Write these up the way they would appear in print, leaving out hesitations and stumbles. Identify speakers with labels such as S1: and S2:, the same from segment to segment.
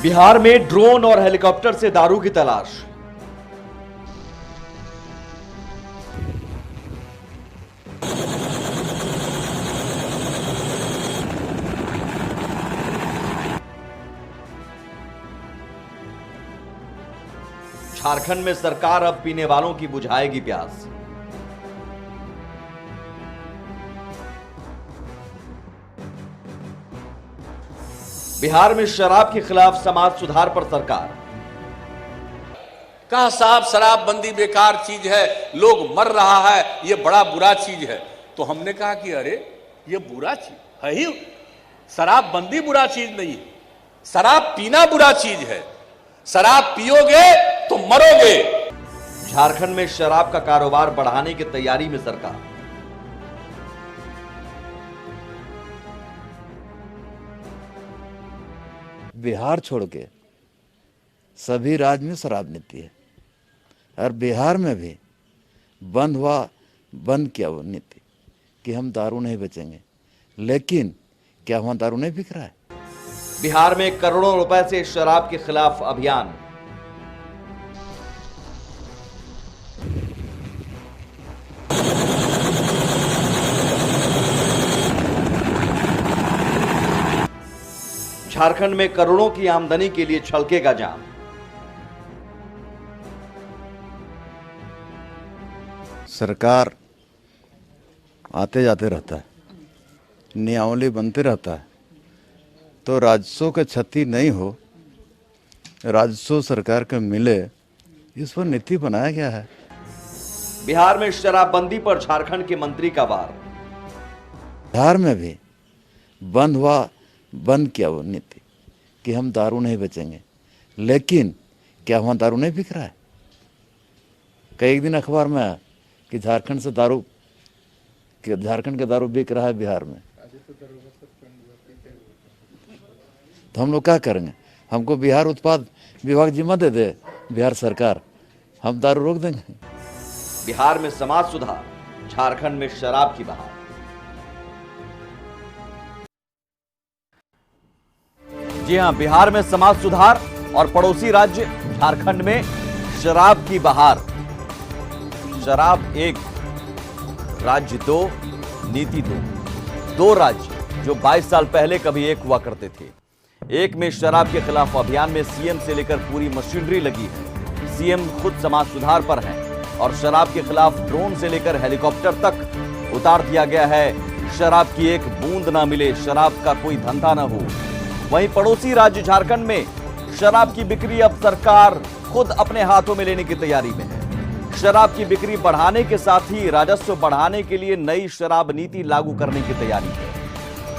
S1: बिहार में ड्रोन और हेलीकॉप्टर से दारू की तलाश। झारखंड में सरकार अब पीने वालों की बुझाएगी प्यास। बिहार में शराब के खिलाफ समाज सुधार पर सरकार।
S2: कहा साहब शराबबंदी बेकार चीज है, लोग मर रहा है, ये बड़ा बुरा चीज है। तो हमने कहा कि अरे ये बुरा चीज है ही, शराबबंदी बुरा चीज नहीं है, शराब पीना बुरा चीज है। शराब पियोगे तो मरोगे।
S1: झारखंड में शराब का कारोबार बढ़ाने की तैयारी में सरकार।
S3: बिहार छोड़ के सभी राज्य में शराब नीति है और बिहार में भी बंद किया वो नीति कि हम दारू नहीं बेचेंगे, लेकिन क्या वहां दारू नहीं बिक रहा है?
S1: बिहार में करोड़ों रुपए से शराब के खिलाफ अभियान। झारखंड में करोड़ों की आमदनी के लिए छलकेगा जाम।
S3: सरकार आते जाते रहता है, नियमावली बनते रहता है, तो राजस्व का क्षति नहीं हो, राजस्व सरकार को मिले, इस पर नीति बनाया गया है।
S1: बिहार में शराबबंदी पर झारखंड के मंत्री का वार।
S3: बिहार में भी बंद किया वो नीति कि हम दारू नहीं बेचेंगे, लेकिन क्या वहां दारू नहीं बिक रहा है? कई दिन अखबार में आया कि झारखंड के दारू बिक रहा है बिहार में। तो हम लोग क्या करेंगे? हमको बिहार उत्पाद विभाग जिम्मा दे दे, बिहार सरकार, हम दारू रोक देंगे।
S1: बिहार में समाज सुधार, झारखंड में शराब की बहार। जी हां, बिहार में समाज सुधार और पड़ोसी राज्य झारखंड में शराब की बहार। शराब एक, राज्य दो, नीति दो राज्य जो 22 साल पहले कभी एक हुआ करते थे। एक में शराब के खिलाफ अभियान में सीएम से लेकर पूरी मशीनरी लगी है। सीएम खुद समाज सुधार पर हैं और शराब के खिलाफ ड्रोन से लेकर हेलीकॉप्टर तक उतार दिया गया है। शराब की एक बूंद ना मिले, शराब का कोई धंधा ना हो। वहीं पड़ोसी राज्य झारखंड में शराब की बिक्री अब सरकार खुद अपने हाथों में लेने की तैयारी में है। शराब की बिक्री बढ़ाने के साथ ही राजस्व बढ़ाने के लिए नई शराब नीति लागू करने की तैयारी है।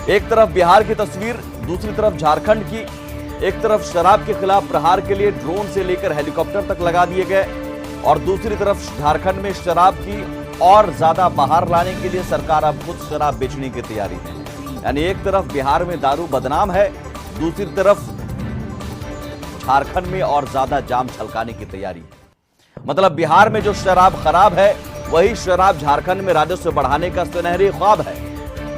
S1: एक तरफ बिहार की तस्वीर, दूसरी तरफ झारखंड की। एक तरफ शराब के खिलाफ प्रहार के लिए ड्रोन से लेकर हेलीकॉप्टर तक लगा दिए गए और दूसरी तरफ झारखंड में शराब की और ज्यादा बाहर लाने के लिए सरकार अब खुद शराब बेचने की तैयारी में है। यानी एक तरफ बिहार में दारू बदनाम है, दूसरी तरफ झारखंड में और ज्यादा जाम छलकाने की तैयारी है। मतलब बिहार में जो शराब खराब है, वही शराब झारखंड में राजस्व बढ़ाने का सुनहरी ख्वाब है।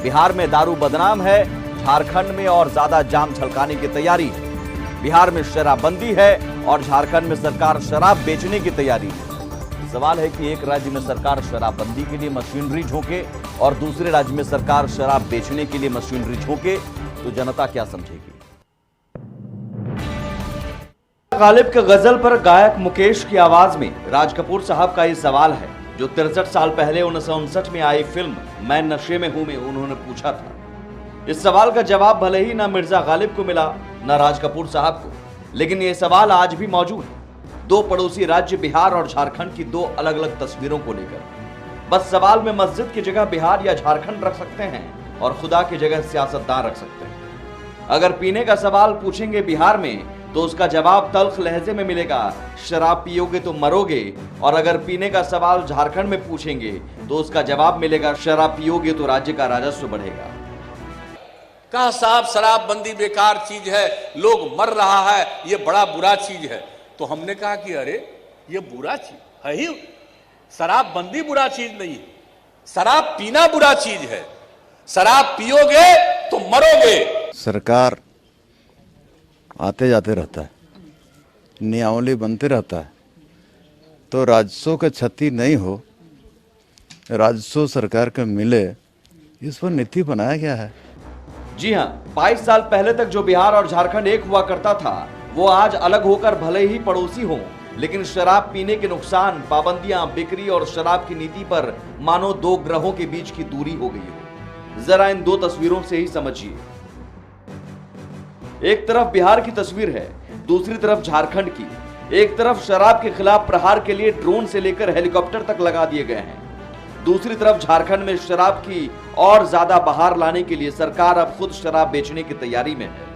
S1: बिहार में दारू बदनाम है, झारखंड में और ज्यादा जाम छलकाने की तैयारी है। बिहार में शराबबंदी है और झारखंड में सरकार शराब बेचने की तैयारी है। सवाल है कि एक राज्य में सरकार शराबबंदी के लिए मशीनरी झोंके और दूसरे राज्य में सरकार शराब बेचने के लिए मशीनरी झोंके, तो जनता क्या समझेगी? गालिब के गजल पर गायक मुकेश की आवाज में राज कपूर साहब का ये सवाल है जो 63 साल पहले 1959 में आई फिल्म मैं नशे में हूं में उन्होंने पूछा था। इस सवाल का जवाब भले ही ना मिर्जा गालिब को मिला ना राज कपूर साहब को, लेकिन ये सवाल आज भी मौजूद है। दो पड़ोसी राज्य बिहार और झारखंड की दो अलग अलग तस्वीरों को लेकर। बस सवाल में मस्जिद की जगह बिहार या झारखंड रख सकते हैं और खुदा की जगह सियासतदान रख सकते हैं। अगर पीने का सवाल पूछेंगे बिहार में तो उसका जवाब तल्ख लहजे में मिलेगा, शराब पियोगे तो मरोगे। और अगर पीने का सवाल झारखंड में पूछेंगे तो उसका जवाब मिलेगा, शराब पियोगे तो राज्य का राजस्व बढ़ेगा।
S2: कहा साहब शराबबंदी बेकार चीज है, लोग मर रहा है, ये बड़ा बुरा चीज है। तो हमने कहा कि अरे ये बुरा चीज है ही, शराबबंदी बुरा चीज नहीं है, शराब पीना बुरा चीज है। शराब पियोगे तो मरोगे।
S3: सरकार आते जाते रहता है, नियमावली बनते रहता है, तो राजस्व का क्षति नहीं हो, राजस्व सरकार को मिले, इस पर नीति बनाया गया है।
S1: जी हां, 22 साल पहले तक जो बिहार और झारखंड एक हुआ करता था, वो आज अलग होकर भले ही पड़ोसी हों, लेकिन शराब पीने के नुकसान, पाबंदियां, बिक्री और शराब की नीति पर मानो दो ग्रहों के बीच की दूरी हो गई हो। जरा इन दो तस्वीरों से ही समझिए। एक तरफ बिहार की तस्वीर है, दूसरी तरफ झारखंड की। एक तरफ शराब के खिलाफ प्रहार के लिए ड्रोन से लेकर हेलीकॉप्टर तक लगा दिए गए हैं, दूसरी तरफ झारखंड में शराब की और ज्यादा बहार लाने के लिए सरकार अब खुद शराब बेचने की तैयारी में है।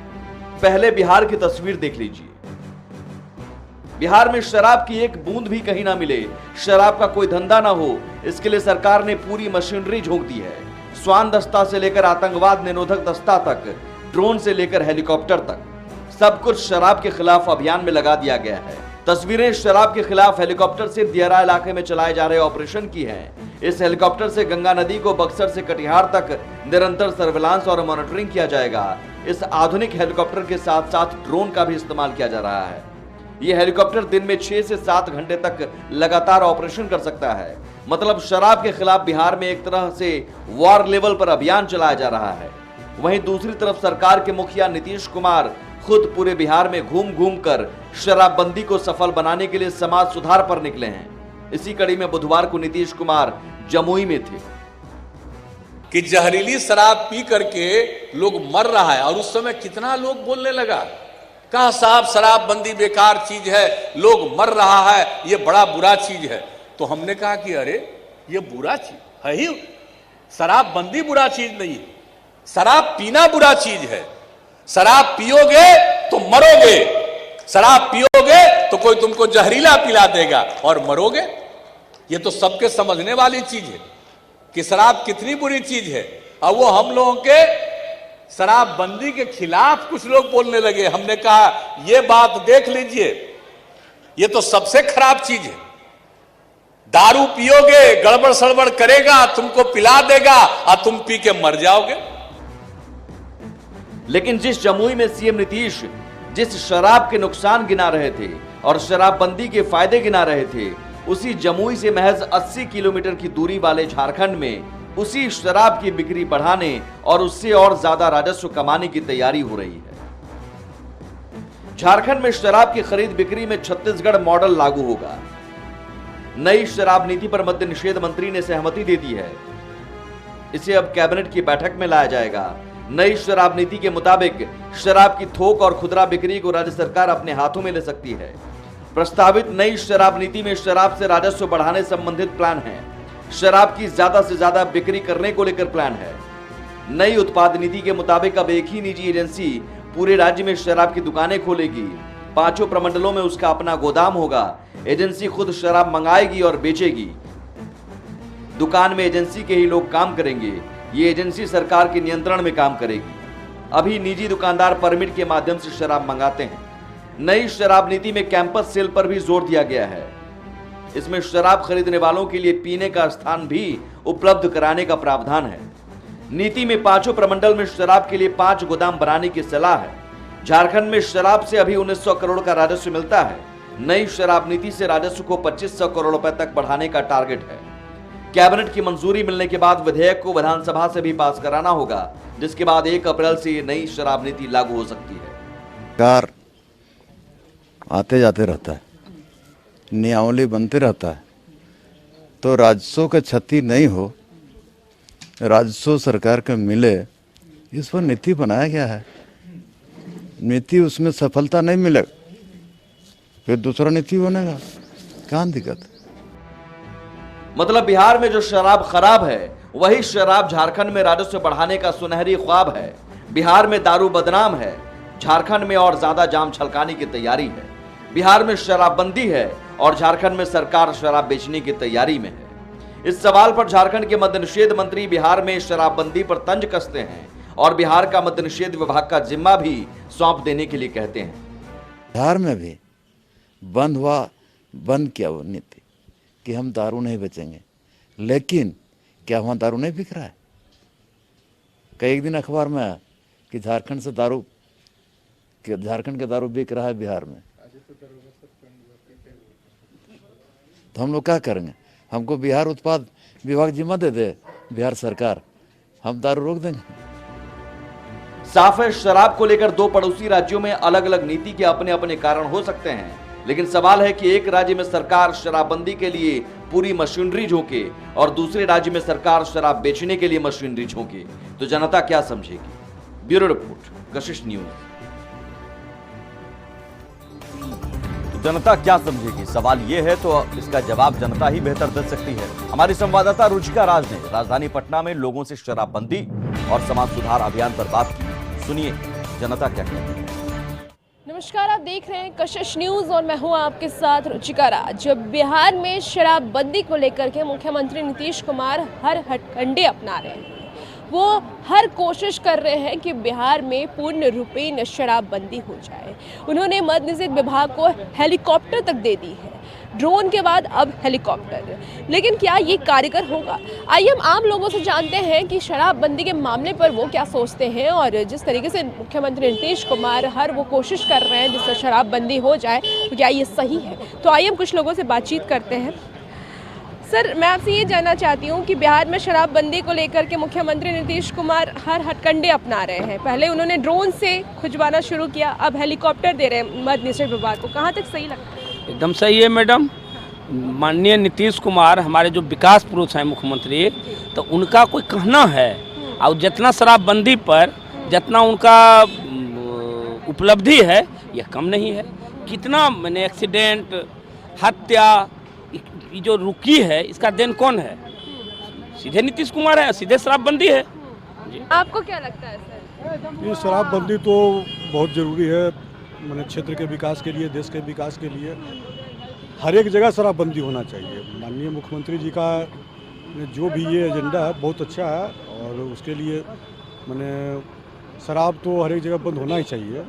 S1: पहले बिहार की तस्वीर देख लीजिए। बिहार में शराब की एक बूंद भी कहीं ना मिले, शराब का कोई धंधा ना हो, इसके लिए सरकार ने पूरी मशीनरी झोंक दी है। स्वान दस्ता से लेकर आतंकवाद निरोधक दस्ता तक, ड्रोन से लेकर हेलीकॉप्टर तक, सब कुछ शराब के खिलाफ अभियान में लगा दिया गया है। तस्वीरें शराब के खिलाफ हेलीकॉप्टर से दियारा इलाके में चलाए जा रहे ऑपरेशन की हैं। इस हेलीकॉप्टर से गंगा नदी को बक्सर से कटिहार तक निरंतर सर्विलांस और मॉनिटरिंग किया जाएगा। इस आधुनिक हेलीकॉप्टर के साथ साथ ड्रोन का भी इस्तेमाल किया जा रहा है। यह हेलीकॉप्टर दिन में 6 से 7 घंटे तक लगातार ऑपरेशन कर सकता है। मतलब शराब के खिलाफ बिहार में एक तरह से वॉर लेवल पर अभियान चलाया जा रहा है। वहीं दूसरी तरफ सरकार के मुखिया नीतीश कुमार खुद पूरे बिहार में घूम घूम कर शराबबंदी को सफल बनाने के लिए समाज सुधार पर निकले हैं। इसी कड़ी में बुधवार को नीतीश कुमार जमुई में थे
S2: कि जहरीली शराब पी करके लोग मर रहा है। और उस समय कितना लोग बोलने लगा, कहा साहब शराबबंदी बेकार चीज है, लोग मर रहा है, ये बड़ा बुरा चीज है। तो हमने कहा कि अरे ये बुरा चीज है ही, शराबबंदी बुरा चीज नहीं है, शराब पीना बुरा चीज है। शराब पियोगे तो मरोगे, शराब पियोगे तो कोई तुमको जहरीला पिला देगा और मरोगे। ये तो सबके समझने वाली चीज है कि शराब कितनी बुरी चीज है। और वो हम लोगों के शराबबंदी के खिलाफ कुछ लोग बोलने लगे। हमने कहा ये बात देख लीजिए, ये तो सबसे खराब चीज है। दारू पियोगे, गड़बड़ सड़बड़ करेगा, तुमको पिला देगा और तुम पी के मर जाओगे।
S1: लेकिन जिस जमुई में सीएम नीतीश जिस शराब के नुकसान गिना रहे थे और शराबबंदी के फायदे गिना रहे थे, उसी जमुई से महज 80 किलोमीटर की दूरी वाले झारखंड में उसी शराब की बिक्री बढ़ाने और उससे और ज्यादा राजस्व कमाने की तैयारी हो रही है। झारखंड में शराब की खरीद बिक्री में छत्तीसगढ़ मॉडल लागू होगा। नई शराब नीति पर मद्य निषेध मंत्री ने सहमति दे दी है। इसे अब कैबिनेट की बैठक में लाया जाएगा। नई शराब नीति के मुताबिक शराब की थोक और खुदरा बिक्री को राज्य सरकार अपने हाथों में ले सकती है। प्रस्तावित नई शराब नीति में शराब से राजस्व बढ़ाने संबंधित प्लान है। शराब की ज्यादा से ज्यादा बिक्री करने को लेकर प्लान है। नई उत्पाद नीति के मुताबिक अब एक ही निजी एजेंसी पूरे राज्य में शराब की दुकानें खोलेगी। 5 प्रमंडलों में उसका अपना गोदाम होगा। एजेंसी खुद शराब मंगाएगी और बेचेगी। दुकान में एजेंसी के ही लोग काम करेंगे। ये एजेंसी सरकार के नियंत्रण में काम करेगी। अभी निजी दुकानदार परमिट के माध्यम से शराब मंगाते हैं। नई शराब नीति में कैंपस सेल पर भी जोर दिया गया है। इसमें शराब खरीदने वालों के लिए पीने का स्थान भी उपलब्ध कराने का प्रावधान है। नीति में 5 प्रमंडल में शराब के लिए 5 गोदाम बनाने की सलाह है। झारखंड में शराब से अभी 1900 करोड़ का राजस्व मिलता है। नई शराब नीति से राजस्व को 2500 करोड़ रुपए तक बढ़ाने का टारगेट है। कैबिनेट की मंजूरी मिलने के बाद विधेयक को विधानसभा से भी पास कराना होगा, जिसके बाद 1 अप्रैल से ये नई शराब नीति लागू हो सकती है।
S3: सरकार आते जाते रहता है, नियमावली बनते रहता है, तो राजस्व का क्षति नहीं हो, राजस्व सरकार को मिले, इस पर नीति बनाया गया है। नीति उसमें सफलता नहीं मिलेगा, फिर दूसरा नीति बनेगा, कहाँ दिक्कत।
S1: मतलब बिहार में जो शराब खराब है, वही शराब झारखंड में राजस्व बढ़ाने का सुनहरी ख्वाब है। बिहार में दारू बदनाम है, झारखंड में और ज्यादा जाम छलकाने की तैयारी है। बिहार में शराबबंदी है और झारखंड में सरकार शराब बेचने की तैयारी में है। इस सवाल पर झारखंड के मद्य निषेध मंत्री बिहार में शराबबंदी पर तंज कसते हैं और बिहार का मद्य निषेध विभाग का जिम्मा भी सौंप देने के लिए कहते हैं।
S3: बिहार में भी बंद किया वो नीति कि हम दारू नहीं बेचेंगे, लेकिन क्या वहाँ दारू नहीं बिक रहा है? कई एक दिन अखबार में आया कि झारखंड से दारू झारखंड के दारू बिक रहा है बिहार में, तो हम लोग क्या करेंगे? हमको बिहार उत्पाद विभाग जिम्मा दे दे, बिहार सरकार, हम दारू रोक देंगे।
S1: साफ है, शराब को लेकर दो पड़ोसी राज्यों में अलग अलग नीति के अपने अपने कारण हो सकते हैं, लेकिन सवाल है कि एक राज्य में सरकार शराबबंदी के लिए पूरी मशीनरी झोंके और दूसरे राज्य में सरकार शराब बेचने के लिए मशीनरी झोंके, तो जनता क्या समझेगी? ब्यूरो रिपोर्ट, कशिश न्यूज। तो जनता क्या समझेगी, सवाल यह है, तो इसका जवाब जनता ही बेहतर दे सकती है। हमारी संवाददाता रुचिका राज ने राजधानी पटना में लोगों से शराबबंदी और समाज सुधार अभियान पर बात की। सुनिए जनता क्या कहती है।
S4: नमस्कार, आप देख रहे हैं कशिश न्यूज और मैं हूं आपके साथ रुचिका राज। बिहार में शराबबंदी को लेकर के मुख्यमंत्री नीतीश कुमार हर हथकंडे अपना रहे हैं। वो हर कोशिश कर रहे हैं कि बिहार में पूर्ण रूपेण शराबबंदी हो जाए। उन्होंने मद्य निषेध विभाग को हेलीकॉप्टर तक दे दी है, ड्रोन के बाद अब हेलीकॉप्टर। लेकिन क्या ये कारगर होगा? आइए हम आम लोगों से जानते हैं कि शराबबंदी के मामले पर वो क्या सोचते हैं, और जिस तरीके से मुख्यमंत्री नीतीश कुमार हर वो कोशिश कर रहे हैं जिससे शराबबंदी हो जाए, तो क्या ये सही है? तो आइए हम कुछ लोगों से बातचीत करते हैं। सर, मैं आपसे ये जानना चाहती हूँ कि बिहार में शराबबंदी को लेकर के मुख्यमंत्री नीतीश कुमार हर हथकंडे अपना रहे हैं। पहले उन्होंने ड्रोन से खुजवाना शुरू किया, अब हेलीकॉप्टर दे रहे हैं मद्य निषेध विभाग को। कहाँ तक सही लगता है?
S5: एकदम सही है मैडम। माननीय नीतीश कुमार हमारे जो विकास पुरुष हैं मुख्यमंत्री, तो उनका कोई कहना है, और जितना शराबबंदी पर जितना उनका उपलब्धि है यह कम नहीं है। कितना मैंने एक्सीडेंट, हत्या ये जो रुकी है, इसका देन कौन है? सीधे नीतीश कुमार है, सीधे शराबबंदी है।
S4: आपको क्या लगता है सर?
S6: ये शराबबंदी तो बहुत ज़रूरी है, मैंने क्षेत्र के विकास के लिए, देश के विकास के लिए हर एक जगह शराबबंदी होना चाहिए। माननीय मुख्यमंत्री जी का जो भी ये एजेंडा है बहुत अच्छा है, और उसके लिए मैंने शराब तो हर एक जगह बंद होना ही चाहिए।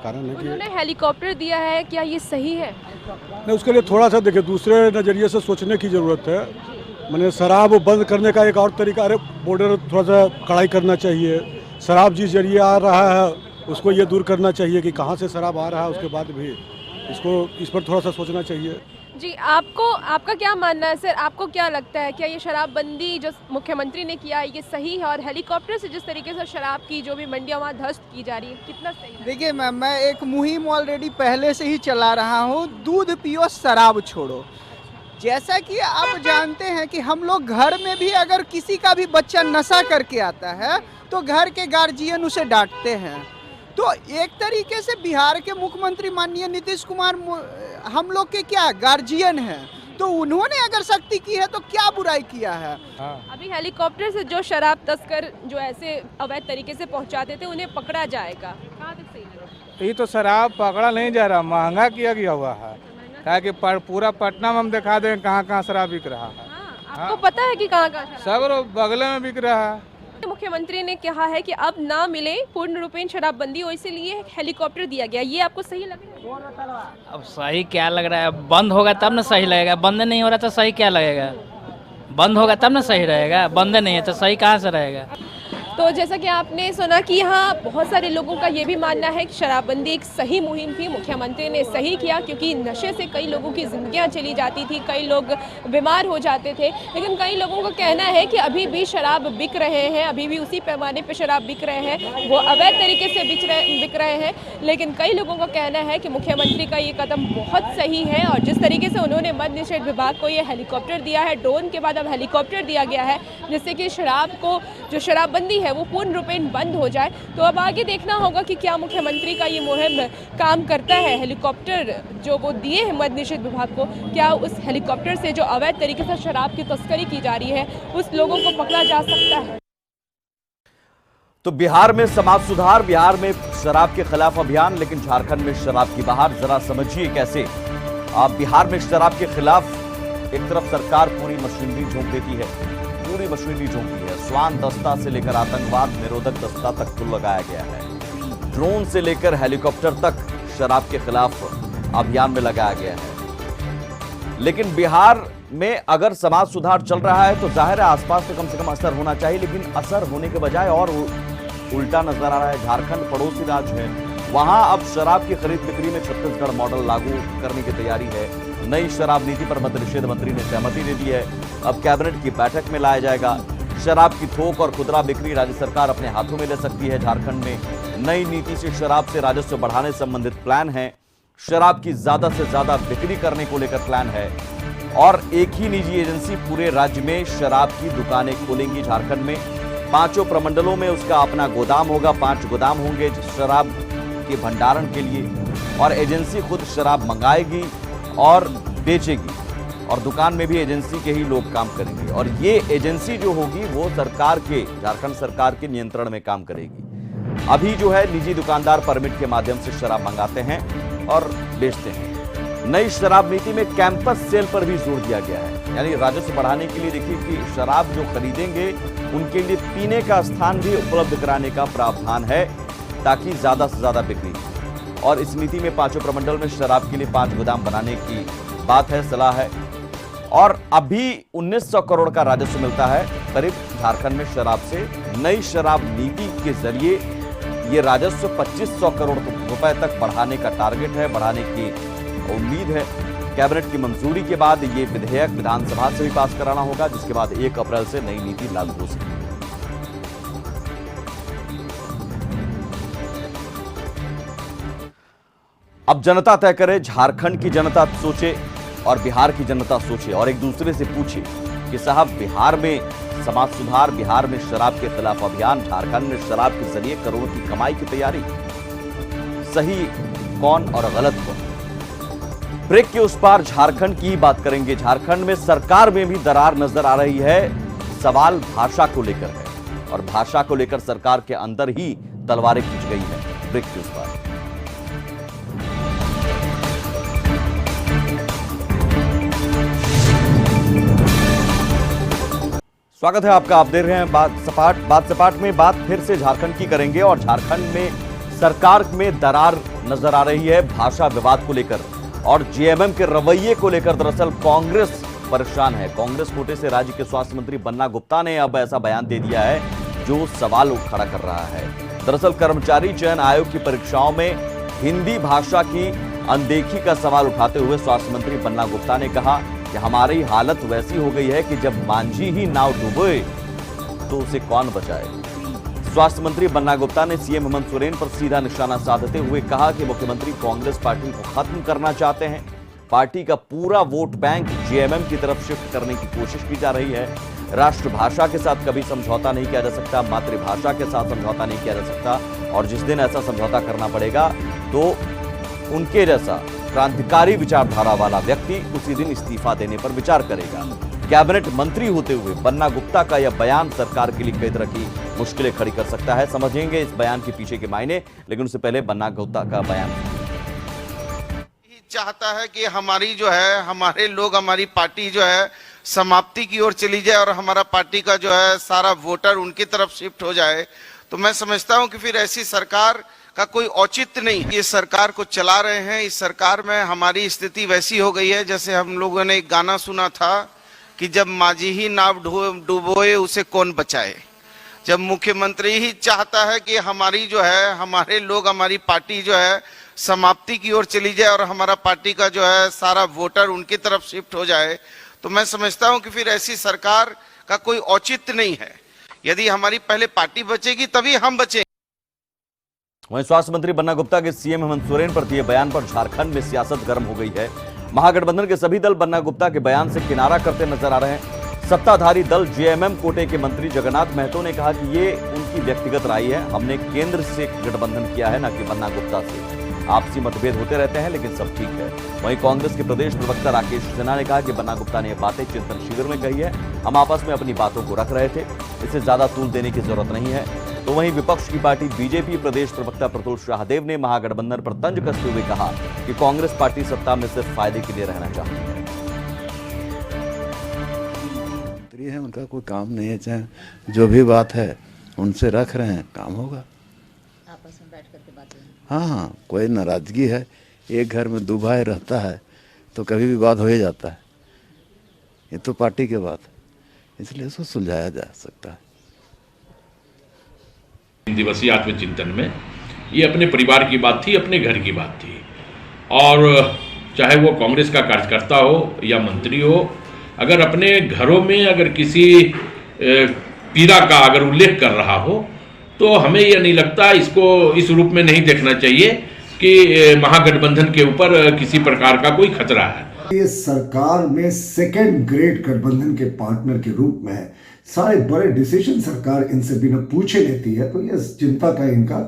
S6: कारण है कि
S4: उन्होंने हेलीकॉप्टर दिया है, क्या ये सही है?
S6: नहीं, उसके लिए थोड़ा सा देखिए दूसरे नज़रिए से सोचने की ज़रूरत है। मैंने शराब बंद करने का एक और तरीका, अरे बॉर्डर थोड़ा सा कड़ाई करना चाहिए। शराब जिस जरिए आ रहा है उसको ये दूर करना चाहिए कि कहाँ से शराब आ रहा है, उसके बाद भी इस पर थोड़ा सा सोचना चाहिए।
S4: जी, आपका क्या मानना है सर? आपको क्या लगता है, क्या ये शराबबंदी जो मुख्यमंत्री ने किया है ये सही है? और हेलीकॉप्टर से जिस तरीके से शराब की जो भी मंडियां वहाँ ध्वस्त की जा रही है, कितना सही है?
S7: देखिए मैम, मैं एक मुहिम ऑलरेडी पहले से ही चला रहा हूँ, दूध पियो शराब छोड़ो। जैसा कि आप जानते हैं कि हम लोग घर में भी अगर किसी का भी बच्चा नशा करके आता है तो घर के गार्जियन उसे डांटते हैं। तो एक तरीके से बिहार के मुख्यमंत्री माननीय नीतीश कुमार हम लोग के क्या गार्जियन हैं, तो उन्होंने अगर सख्ती की है तो क्या बुराई किया है।
S4: अभी हेलीकॉप्टर से जो शराब तस्कर जो ऐसे अवैध तरीके से पहुंचाते थे उन्हें पकड़ा जाएगा, कहाँ तक सही लगा?
S8: ये तो शराब पकड़ा नहीं जा रहा, महंगा किया गया हुआ है। क्या कि पूरा पटना में हम दिखा दें कहाँ कहाँ शराब बिक रहा है।
S4: आपको पता है कि कहाँ
S8: सब बगल में बिक रहा है।
S4: मुख्यमंत्री ने कहा है कि अब ना मिले पूर्ण रूपेण शराबबंदी हो, इसीलिए हेलीकॉप्टर दिया गया। ये आपको सही लग रहा है?
S9: अब सही क्या लग रहा है? बंद होगा तब ना सही लगेगा, बंद नहीं हो रहा तो सही क्या लगेगा? बंद होगा तब ना सही रहेगा, बंद नहीं है तो सही कहाँ से रहेगा?
S4: तो जैसा कि आपने सुना कि यहाँ बहुत सारे लोगों का ये भी मानना है कि शराबबंदी एक सही मुहिम थी, मुख्यमंत्री ने सही किया, क्योंकि नशे से कई लोगों की ज़िंदगियाँ चली जाती थी, कई लोग बीमार हो जाते थे। लेकिन कई लोगों का कहना है कि अभी भी शराब बिक रहे हैं, अभी भी उसी पैमाने पर शराब बिक रहे हैं, वो अवैध तरीके से बिक रहे हैं। लेकिन कई लोगों का कहना है कि मुख्यमंत्री का ये कदम बहुत सही है, और जिस तरीके से उन्होंने मद्य निषेध विभाग को ये हेलीकॉप्टर दिया है, ड्रोन के बाद अब हेलीकॉप्टर दिया गया है, जिससे कि जो शराबबंदी है वो पूर्ण रूपेण बंद हो जाए। तो अब आगे देखना होगा कि क्या मुख्यमंत्री का ये मुहिम काम करता है। हेलीकॉप्टर जो वो दिए हैं मद्य निषेध विभाग को, क्या उस हेलीकॉप्टर से जो अवैध तरीके से शराब की तस्करी की जा रही है उस लोगों को पकड़ा जा सकता है?
S1: तो बिहार में समाज सुधार, बिहार में शराब के खिलाफ अभियान, लेकिन झारखंड में शराब की बहार। जरा समझिए कैसे। आप बिहार में शराब के खिलाफ एक तरफ सरकार पूरी मशीनरी झोंक देती है, पूरी मशीनरी झोंकी है। स्वान दस्ता से लेकर आतंकवाद निरोधक दस्ता तक तो लगाया गया है, ड्रोन से लेकर हेलीकॉप्टर तक शराब के खिलाफ अभियान में लगाया गया है। लेकिन बिहार में अगर समाज सुधार चल रहा है तो जाहिर है आसपास तो कम से कम असर होना चाहिए, लेकिन असर होने के बजाय और उल्टा नजर आ रहा है। झारखंड पड़ोसी राज्य है, वहां अब शराब की खरीद बिक्री में छत्तीसगढ़ मॉडल लागू करने की तैयारी है। नई शराब नीति पर मद्य निषेध मंत्री ने सहमति दे दी है। अब कैबिनेट की बैठक में लाया जाएगा। शराब की थोक और खुदरा बिक्री राज्य सरकार अपने हाथों में ले सकती है। झारखंड में नई नीति से शराब से राजस्व बढ़ाने संबंधित प्लान है। शराब की ज्यादा से ज्यादा बिक्री करने को लेकर प्लान है और एक ही निजी एजेंसी पूरे राज्य में शराब की दुकानें खोलेंगी। झारखंड में 5 प्रमंडलों में उसका अपना गोदाम होगा। 5 गोदाम होंगे शराब के भंडारण के लिए और एजेंसी खुद शराब मंगाएगी और बेचेगी और दुकान में भी एजेंसी के ही लोग काम करेंगे और ये एजेंसी जो होगी वो सरकार के, झारखंड सरकार के नियंत्रण में काम करेगी। अभी जो है निजी दुकानदार परमिट के माध्यम से शराब मंगाते हैं और बेचते हैं। नई शराब नीति में कैंपस सेल पर भी जोर दिया गया है, यानी राजस्व बढ़ाने के लिए देखिए कि शराब जो खरीदेंगे उनके लिए पीने का स्थान भी उपलब्ध कराने का प्रावधान है ताकि ज्यादा से ज्यादा बिक्री। और इस नीति में 5 प्रमंडल में शराब के लिए 5 गोदाम बनाने की बात है, सलाह है। और अभी 1900 करोड़ का राजस्व मिलता है करीब झारखंड में शराब से। नई शराब नीति के जरिए ये राजस्व 2500 करोड़ रुपए तक बढ़ाने का टारगेट है, बढ़ाने की उम्मीद है। कैबिनेट की मंजूरी के बाद ये विधेयक विधानसभा से भी पास कराना होगा, जिसके बाद 1 अप्रैल से नई नीति लागू हो सकेगी। अब जनता तय करे, झारखंड की जनता सोचे और बिहार की जनता सोचे और एक दूसरे से पूछे कि साहब बिहार में समाज सुधार, बिहार में शराब के खिलाफ अभियान, झारखंड में शराब के जरिए करोड़ों की कमाई की तैयारी, सही कौन और गलत कौन? ब्रेक के उस पार झारखंड की ही बात करेंगे। झारखंड में सरकार में भी दरार नजर आ रही है। सवाल भाषा को लेकर है और भाषा को लेकर सरकार के अंदर ही तलवारें खींच गई है। ब्रेक के उस पार। स्वागत है आपका। आप देख रहे हैं बात सपाट में बात फिर से झारखंड की करेंगे और झारखंड में सरकार में दरार नजर आ रही है भाषा विवाद को लेकर और जेएमएम के रवैये को लेकर। दरअसल कांग्रेस परेशान है। कांग्रेस कोटे से राज्य के स्वास्थ्य मंत्री बन्ना गुप्ता ने अब ऐसा बयान दे दिया है जो सवाल खड़ा कर रहा है। दरअसल कर्मचारी चयन आयोग की परीक्षाओं में हिंदी भाषा की अनदेखी का सवाल उठाते हुए स्वास्थ्य मंत्री बन्ना गुप्ता ने कहा कि हमारी हालत वैसी हो गई है कि जब मांझी ही नाव डूबे तो उसे कौन बचाए। स्वास्थ्य मंत्री बन्ना गुप्ता ने सीएम हेमंत सोरेन पर सीधा निशाना साधते हुए कहा कि मुख्यमंत्री कांग्रेस पार्टी को खत्म करना चाहते हैं। पार्टी का पूरा वोट बैंक जेएमएम की तरफ शिफ्ट करने की कोशिश की जा रही है। राष्ट्रभाषा के साथ कभी समझौता नहीं किया जा सकता, मातृभाषा के साथ समझौता नहीं किया जा सकता और जिस दिन ऐसा समझौता करना पड़ेगा तो उनके जैसा क्रांतिकारी विचारधारा वाला व्यक्ति उसी दिन इस्तीफा देने पर विचार करेगा। कैबिनेट मंत्री होते हुए बन्ना गुप्ता का यह बयान सरकार के लिए कई तरह की मुश्किलें खड़ी कर सकता है। समझेंगे इस बयान के पीछे के मायने, लेकिन उससे पहले बन्ना गुप्ता का बयान
S10: चाहता है कि हमारी जो है, हमारे लोग, हमारी पार्टी जो है समाप्ति की ओर चली जाए और हमारा पार्टी का जो है सारा वोटर उनकी तरफ शिफ्ट हो जाए। तो मैं समझता हूं कि फिर ऐसी सरकार का कोई औचित्य नहीं। ये सरकार को चला रहे हैं। इस सरकार में हमारी स्थिति वैसी हो गई है जैसे हम लोगों ने एक गाना सुना था कि जब मांझी ही नाव डूबोए उसे कौन बचाए। जब मुख्यमंत्री ही चाहता है कि हमारी जो है, हमारे लोग, हमारी पार्टी जो है समाप्ति की ओर चली जाए और हमारा पार्टी का जो है सारा वोटर उनकी तरफ शिफ्ट हो जाए, तो मैं समझता हूं कि फिर ऐसी सरकार का कोई औचित्य नहीं है। यदि हमारी पहले पार्टी बचेगी तभी हम बचेंगे।
S1: वहीं स्वास्थ्य मंत्री बन्ना गुप्ता के सीएम हेमंत सोरेन पर दिए बयान पर झारखंड में सियासत गर्म हो गई है। महागठबंधन के सभी दल बन्ना गुप्ता के बयान से किनारा करते नजर आ रहे हैं। सत्ताधारी दल जेएमएम कोटे के मंत्री जगन्नाथ महतो ने कहा कि ये उनकी व्यक्तिगत राय है, हमने केंद्र से गठबंधन किया है न कि बन्ना गुप्ता से। आपसी मतभेद होते रहते हैं लेकिन सब ठीक है। वहीं कांग्रेस के प्रदेश प्रवक्ता राकेश सिन्हा ने कहा कि बन्ना गुप्ता ने ये बातें चिंतन शिविर में कही है, हम आपस में अपनी बातों को रख रहे थे, इसे ज्यादा तूल देने की जरूरत नहीं है। तो वहीं विपक्ष की पार्टी बीजेपी प्रदेश प्रवक्ता प्रतुल शाहदेव ने महागठबंधन पर तंज कसते हुए कहा कि कांग्रेस पार्टी सत्ता में सिर्फ फायदे के लिए रहना चाहती है।
S3: है उनका कोई काम नहीं है, चाहे जो भी बात है उनसे रख रहे हैं, काम होगा।
S11: आपस में बैठ करके बात है।
S3: हाँ, कोई नाराजगी है, एक घर में 2 भाई रहता है तो कभी भी बात हो ही जाता है। ये तो पार्टी की बात है, इसलिए इसको सुलझाया जा सकता है।
S12: 3 दिवसीय आत्मचिंतन में ये अपने परिवार की बात थी, अपने घर की बात थी। और चाहे वो कांग्रेस का कार्यकर्ता हो या मंत्री हो, अगर अपने घरों में अगर किसी पीड़ा का अगर उल्लेख कर रहा हो तो हमें यह नहीं लगता, इसको इस रूप में नहीं देखना चाहिए कि महागठबंधन के ऊपर किसी प्रकार का कोई खतरा है।
S13: ये सरकार में सेकंड ग्रेड गठबंधन के पार्टनर के रूप में है। सारे बड़े डिसीजन सरकार इनसे बिना पूछे लेती है, तो ये चिंता का इनका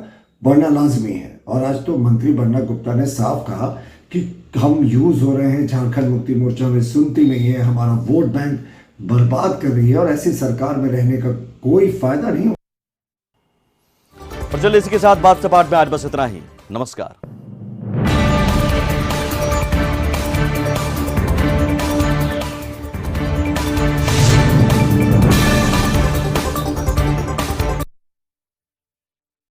S13: बढ़ना लाजमी है। और आज तो मंत्री बन्ना गुप्ता ने साफ कहा कि हम यूज हो रहे हैं, झारखंड मुक्ति मोर्चा में सुनती नहीं है, हमारा वोट बैंक बर्बाद कर रही है और ऐसी सरकार में रहने का कोई फायदा नहीं।
S1: और चलिए इसी के साथ बात सपाट में आज बस इतना ही। नमस्कार।